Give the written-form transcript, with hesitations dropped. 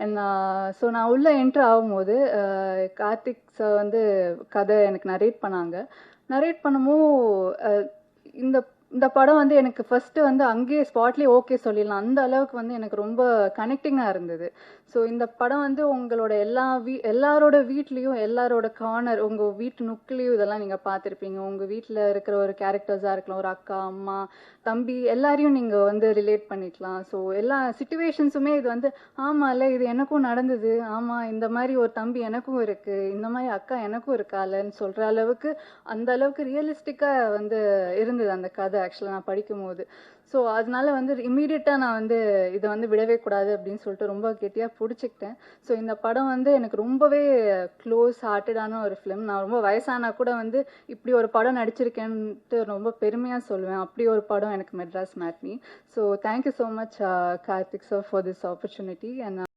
And நான் உள்ளே enter ஆகும்போது கார்த்திக் சார் வந்து கதை எனக்கு நரேட் பண்ணாங்க. நரேட் பண்ணமும் இந்த இந்த படம் வந்து எனக்கு ஃபஸ்ட்டு வந்து அங்கேயே ஸ்பாட்லேயே ஓகே சொல்லிடலாம், அந்த அளவுக்கு வந்து எனக்கு ரொம்ப கனெக்டிங்காக இருந்தது. ஸோ இந்த படம் வந்து உங்களோட எல்லாரோட வீட்லேயும் எல்லாரோட கார்னர், உங்கள் வீட்டு நுக்குலேயும் இதெல்லாம் நீங்கள் பார்த்துருப்பீங்க. உங்கள் வீட்டில் இருக்கிற ஒரு கேரக்டர்ஸாக இருக்கலாம், ஒரு அக்கா, அம்மா, தம்பி, எல்லாரையும் நீங்கள் வந்து ரிலேட் பண்ணிக்கலாம். ஸோ எல்லா சிச்சுவேஷன்ஸுமே இது வந்து ஆமாம்ல, இது எனக்கும் நடந்தது, ஆமாம் இந்த மாதிரி ஒரு தம்பி எனக்கும் இருக்குது, இந்த மாதிரி அக்கா எனக்கும் இருக்காலன்னு சொல்கிற அளவுக்கு அந்த அளவுக்கு ரியலிஸ்டிக்காக வந்து இருந்தது அந்த கதை ஆக்சுவலாக நான் படிக்கும்போது. ஸோ அதனால வந்து இம்மீடியட்டாக நான் வந்து இதை வந்து விடவே கூடாது அப்படின்னு சொல்லிட்டு ரொம்ப கெட்டியாக பிடிச்சிக்கிட்டேன். ஸோ இந்த படம் வந்து எனக்கு ரொம்பவே க்ளோஸ் ஹார்ட்டடான ஒரு ஃபிலிம். நான் ரொம்ப வயசானா கூட வந்து இப்படி ஒரு படம் நடிச்சிருக்கேன்ட்டு ரொம்ப பெருமையாக சொல்லுவேன். அப்படி ஒரு படம் எனக்கு Madras matinee. So thank you so much Karthik sir for this opportunity. And